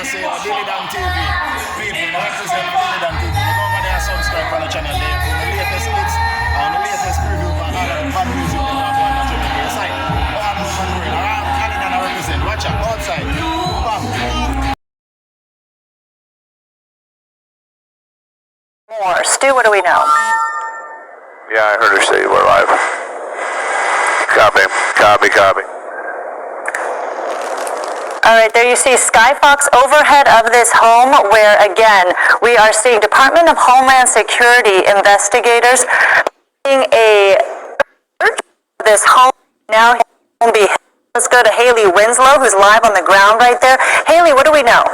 I say, Diddy TV. People, represent Diddy TV. Go over there and subscribe on the channel there for the latest hits and the latest preview for all of the bad music that we have on the channel there. Side. Go on, alright, Canada represent. Watch out, outside. Bam. More. Stu, what do we know? Yeah, I heard her say you were live. Copy. All right, there you see Skyfox overhead of this home where, again, we are seeing Department of Homeland Security investigators doing a search of this home. Now, let's go to Haley Winslow, who's live on the ground right there. Haley, what do we know?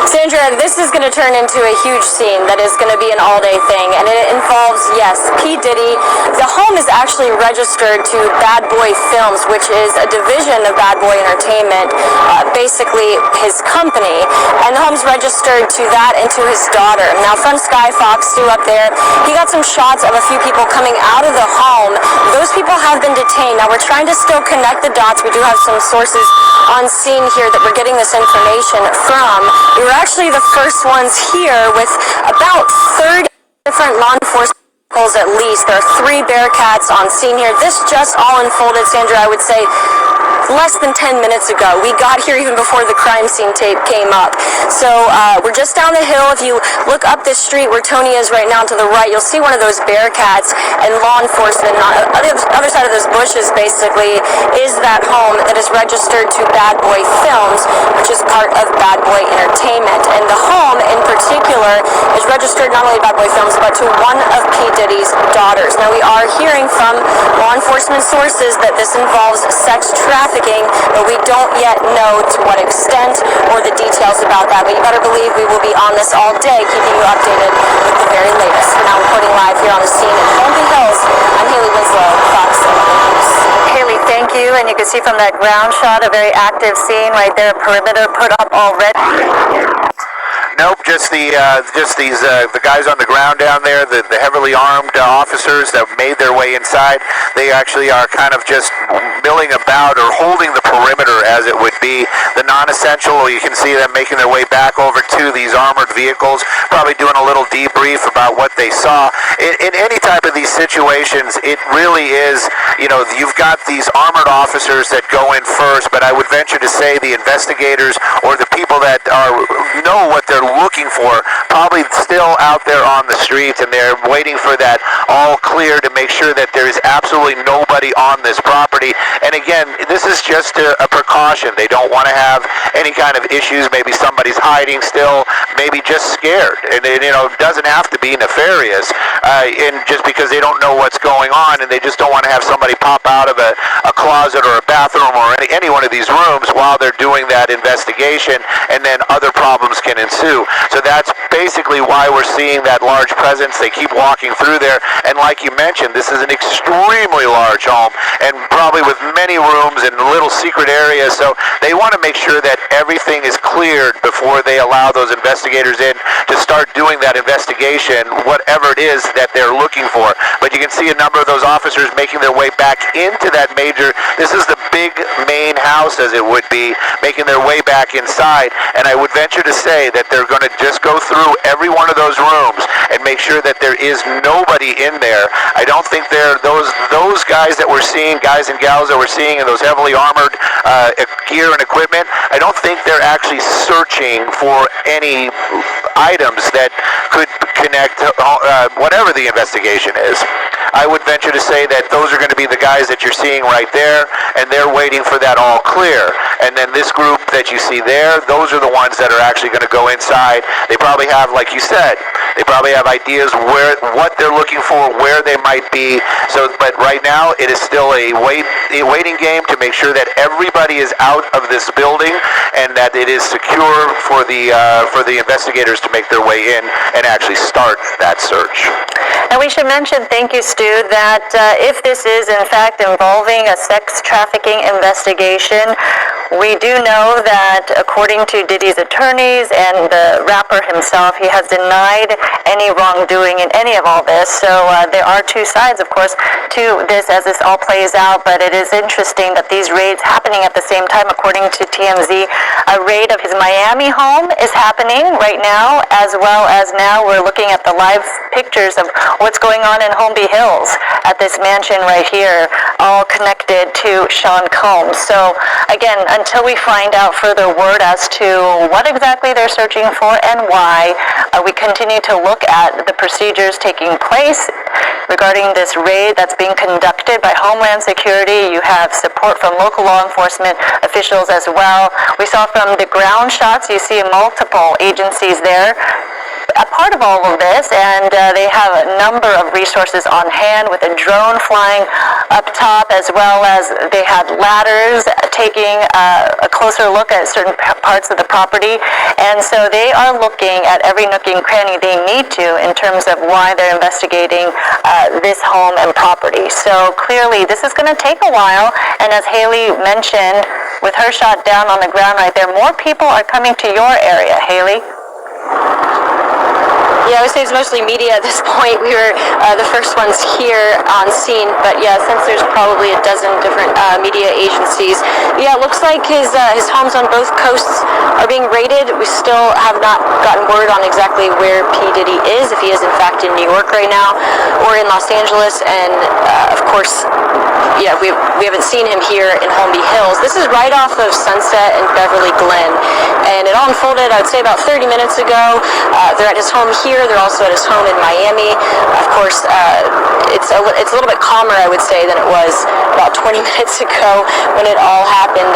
Sandra, this is going to turn into a huge scene that is going to be an all-day thing, and it involves, yes, P. Diddy. The home is actually registered to Bad Boy Films, which is a division of Bad Boy Entertainment, basically his company, and the home's registered to that and to his daughter. Now, from Skyfox, Stu up there, he got some shots of a few people coming out of the home. Those people have been detained. Now, we're trying to still connect the dots. We do have some sources on scene here that we're getting this information from. We were actually the first ones here with about 30 different law enforcement vehicles at least. There are 3 Bearcats on scene here. This just all unfolded, Sandra, I would say, less than 10 minutes ago. We got here even before the crime scene tape came up. So we're just down the hill. If you look up this street where Tony is right now to the right, you'll see one of those Bearcats and law enforcement. On the other side of those bushes, basically, is that home that is registered to Bad Boy Films, which is part of Bad Boy Entertainment. And the home, in particular, is registered not only to Bad Boy Films, but to one of P. Diddy's daughters. Now, we are hearing from law enforcement sources that this involves sex trafficking, but we don't yet know to what extent or the details about that. But you better believe we will be on this all day, keeping you updated with the very latest. We're now reporting live here on the scene in Holmby Hills. I'm Haley Winslow, Fox 11 News. Haley, thank you. And you can see from that ground shot a very active scene right there, perimeter put up already. Nope, just the guys on the ground down there, the heavily armed officers that made their way inside. They actually are kind of just milling about or holding the perimeter, as it would be. The non-essential, you can see them making their way back over to these armored vehicles, probably doing a little debrief about what they saw. In any type of these situations, it really is, you've got these armored officers that go in first, but I would venture to say the investigators or the people that know what they're looking for probably still out there on the streets, and they're waiting for that all clear to make sure that there is absolutely nobody on this property. And again, this is just a precaution. They don't want to have any kind of issues. Maybe somebody's hiding still, maybe just scared, and it doesn't have to be nefarious, and just because they don't know what's going on, and they just don't want to have somebody pop out of a closet or a bathroom or any one of these rooms while they're doing that investigation, and then other problems can ensue. So that's basically why we're seeing that large presence. They keep walking through there, and like you mentioned, this is an extremely large home, and probably with many rooms and little secret areas, so they want to make sure that everything is cleared before they allow those investigators in to start doing that investigation, whatever it is that they're looking for. But you can see a number of those officers making their way back into that this is the big main house, as it would be, making their way back inside, and I would venture to say that they're going to just go through every one of those rooms and make sure that there is nobody in there. I don't think they're those guys that we're seeing, guys and gals that we're seeing in those heavily armored gear and equipment, I don't think they're actually searching for any items that could connect whatever the investigation is. I would venture to say that those are going to be the guys that you're seeing right there, and they're waiting for that all clear. And then this group that you see there, those are the ones that are actually going to go inside. They probably have, like you said, they probably have ideas what they're looking for, where they might be. So, but right now it is still a waiting game to make sure that everybody is out of this building and that it is secure for the investigators to make their way in and actually start that search. And we should mention, thank you, Stu, that if this is in fact involving a sex trafficking investigation, We do know that according to Diddy's attorneys and the rapper himself, he has denied any wrongdoing in any of all this. So there are two sides, of course, to this as this all plays out, but it is interesting that these raids happening at the same time. According to TMZ, a raid of his Miami home is happening right now, as well as now we're looking at the live pictures of what's going on in Holmby Hills at this mansion right here, all connected to Sean Combs. So again, until we find out further word as to what exactly they're searching for and why, we continue to look at the procedures taking place regarding this raid that's being conducted by Homeland Security. You have support from local law enforcement officials as well. We saw from the ground shots, you see multiple agencies there a part of all of this, and they have a number of resources on hand with a drone flying up top, as well as they had ladders taking a closer look at certain parts of the property. And so they are looking at every nook and cranny they need to in terms of why they're investigating this home and property. So clearly this is going to take a while, and as Haley mentioned, with her shot down on the ground right there, more people are coming to your area, Haley. Yeah, I would say it's mostly media at this point. We were the first ones here on scene, but yeah, since there's probably a dozen different media agencies, yeah, it looks like his homes on both coasts are being raided. We still have not gotten word on exactly where P. Diddy is, if he is in fact in New York right now or in Los Angeles, and of course, yeah, we haven't seen him here in Holmby Hills. This is right off of Sunset and Beverly Glen, and it all unfolded, I would say, about 30 minutes ago. They're at his home here. They're also at his home in Miami. Of course, it's a little bit calmer, I would say, than it was about 20 minutes ago when it all happened.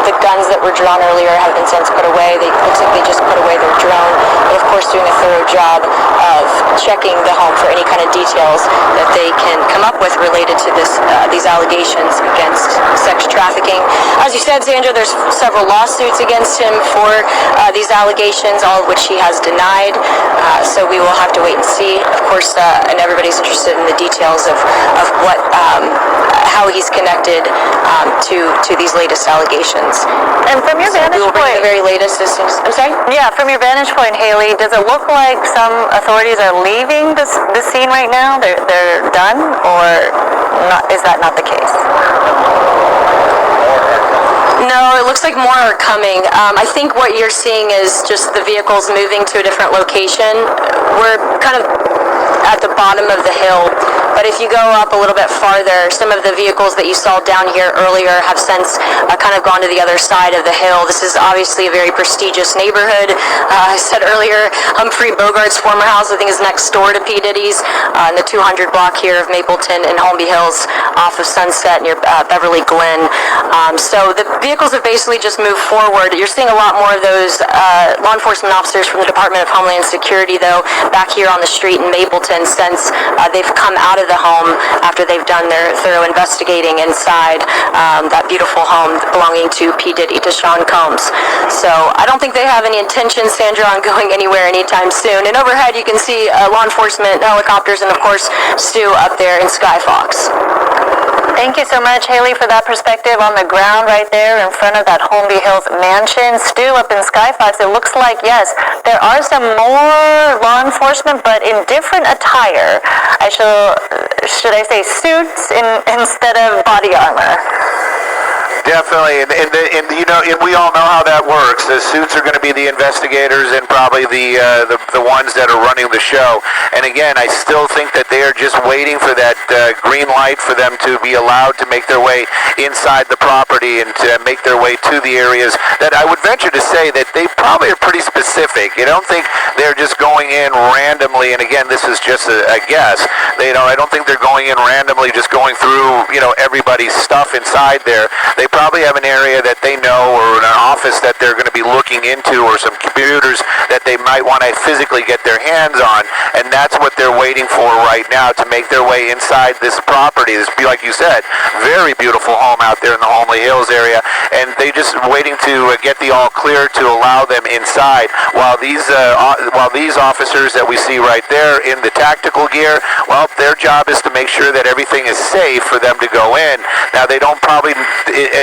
The guns that were drawn earlier have been since put away. It looks like they just put away their drone. But of course, doing a thorough job of checking the home for any kind of details that they can come up with related to these allegations against sex trafficking. As you said, Sandra, there's several lawsuits against him for these allegations, all of which he has denied. So we will have to wait and see. Of course, and everybody's interested in the details of what, how he's connected to these latest allegations. And from your vantage we will bring point, the very latest as soon as, I'm sorry? yeah, from your vantage point, Haley, does it look like some authorities are leaving this scene right now? They're done, or not? Is that not the case? No, it looks like more are coming. I think what you're seeing is just the vehicles moving to a different location. We're kind of at the bottom of the hill, but if you go up a little bit farther, some of the vehicles that you saw down here earlier have since kind of gone to the other side of the hill. This is obviously a very prestigious neighborhood. I said earlier, Humphrey Bogart's former house, I think, is next door to P. Diddy's, in the 200 block here of Mapleton and Holmby Hills off of Sunset near Beverly Glen. So the vehicles have basically just moved forward. You're seeing a lot more of those law enforcement officers from the Department of Homeland Security, though, back here on the street in Mapleton since they've come out of the home after they've done their thorough investigating inside that beautiful home belonging to P. Diddy, to Sean Combs. So I don't think they have any intentions, Sandra, on going anywhere anytime soon. And overhead you can see law enforcement helicopters and, of course, Stu up there in Skyfox. Thank you so much, Haley, for that perspective on the ground right there in front of that Holmby Hills mansion. Stu up in Skyfox, it looks like, yes, there are some more law enforcement, but in different attire. Should I say suits instead of body armor? Definitely, and you know, and we all know how that works. The suits are going to be the investigators and probably the ones that are running the show. And again, I still think that they are just waiting for that green light for them to be allowed to make their way inside the property and to make their way to the areas that I would venture to say that they probably are pretty specific. You don't think they're just going in randomly. And again, this is just a guess. I don't think they're going in randomly, just going through everybody's stuff inside there. They probably have an area that they know, or an office that they're going to be looking into, or some computers that they might want to physically get their hands on, and that's what they're waiting for right now to make their way inside this property. This, like you said, very beautiful home out there in the Holmby Hills area, and they just waiting to get the all clear to allow them inside. While these officers that we see right there in the tactical gear, well, their job is to make sure that everything is safe for them to go in. Now, they don't probably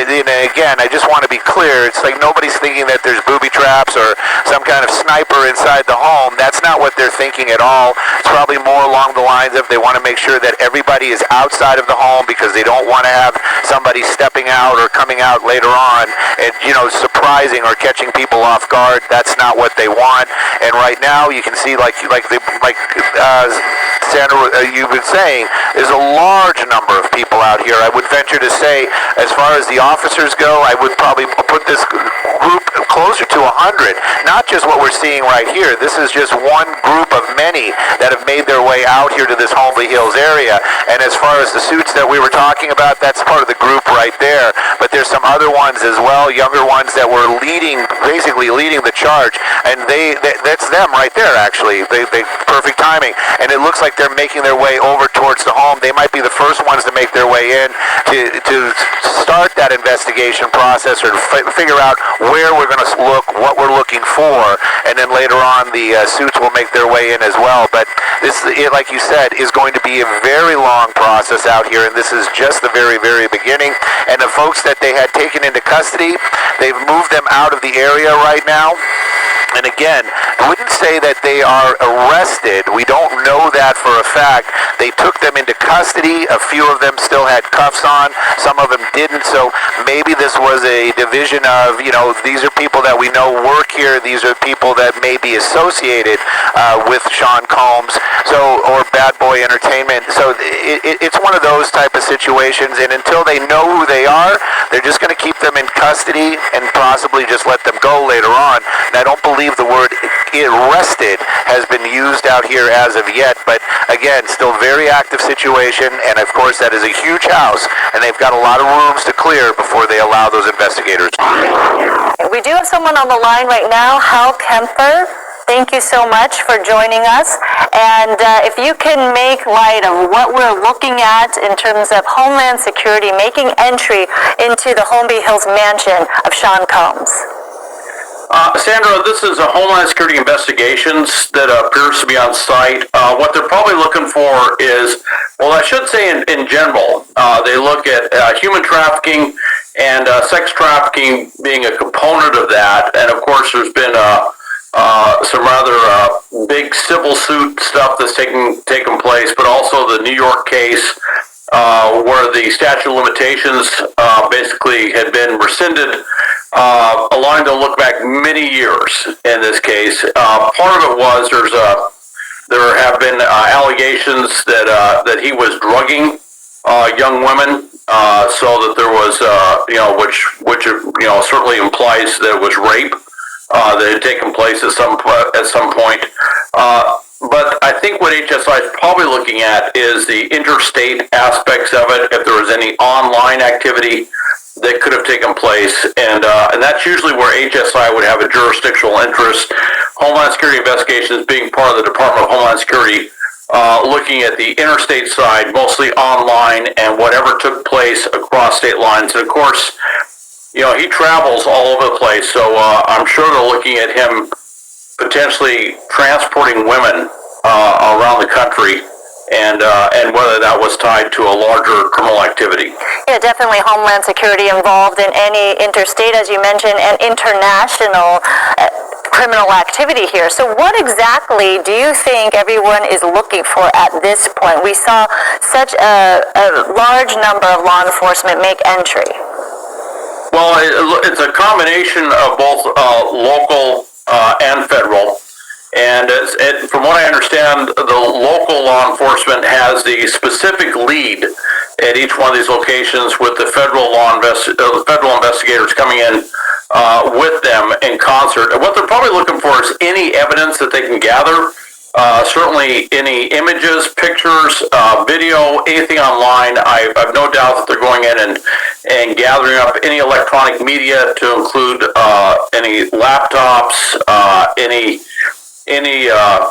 again, I just want to be clear. It's like nobody's thinking that there's booby traps or some kind of sniper inside the home. That's not what they're thinking at all. It's probably more along the lines of they want to make sure that everybody is outside of the home because they don't want to have somebody stepping out or coming out later on and, surprising or catching people off guard. That's not what they want. And right now, you can see, Sandra, you've been saying, there's a large number of people out here. I would venture to say, as far as the officers go, I would probably put this group closer to 100. Not just what we're seeing right here. This is just one group of many that have made their way out here to this Holmby Hills area. And as far as the suits that we were talking about, that's part of the group right there. But there's some other ones as well, younger ones that were basically leading the charge. And that's them right there, actually. They perfect timing. And it looks like they're making their way over towards the home. They might be the first ones to make their way in to start that investigation process or to figure out where we're going to look, what we're looking for, and then later on the suits will make their way in as well. But this, like you said, is going to be a very long process out here, and this is just the very, very beginning. And the folks that they had taken into custody, they've moved them out of the area right now. And again, I wouldn't say that they are arrested. We don't know that for a fact. They took them into custody. A few of them still had cuffs on. Some of them didn't. So maybe this was a division of, these are people that we know work here. These are people that may be associated with Sean Combs, or Bad Boy Entertainment. So it's one of those type of situations. And until they know who they are, they're just going to keep them in custody and possibly just let them go later on. And I don't believe the word arrested has been used out here as of yet, but again, still very active situation, and of course that is a huge house, and they've got a lot of rooms to clear before they allow those investigators. We do have someone on the line right now, Hal Kemper. Thank you so much for joining us. And if you can make light of what we're looking at in terms of Homeland Security making entry into the Holmby Hills mansion of Sean Combs. Sandra, this is a Homeland Security investigations that appears to be on site. What they're probably looking for is, well, I should say in general, they look at human trafficking and sex trafficking being a component of that. And of course, there's been some rather big civil suit stuff that's taken place, but also the New York case where the statute of limitations basically had been rescinded, allowing them to look back many years in this case. Part of it was there have been allegations that he was drugging young women, so that there was which certainly implies that it was rape that had taken place at some point. But I think what HSI is probably looking at is the interstate aspects of it, if there was any online activity that could have taken place, and that's usually where HSI would have a jurisdictional interest. Homeland Security Investigations being part of the Department of Homeland Security, looking at the interstate side, mostly online, and whatever took place across state lines. And of course, he travels all over the place, so I'm sure they're looking at him potentially transporting women around the country, and whether that was tied to a larger criminal activity. Yeah, definitely Homeland Security involved in any interstate, as you mentioned, and international criminal activity here. So what exactly do you think everyone is looking for at this point? We saw such a large number of law enforcement make entry. Well, it's a combination of both local and federal. And from what I understand, the local law enforcement has the specific lead at each one of these locations, with the federal federal investigators coming in with them in concert. And what they're probably looking for is any evidence that they can gather. Certainly any images, pictures, video, anything online. I've no doubt that they're going in and gathering up any electronic media, to include any laptops, any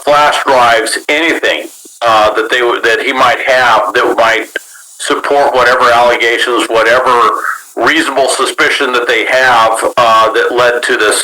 flash drives, anything that he might have that might support whatever allegations, whatever reasonable suspicion that they have that led to this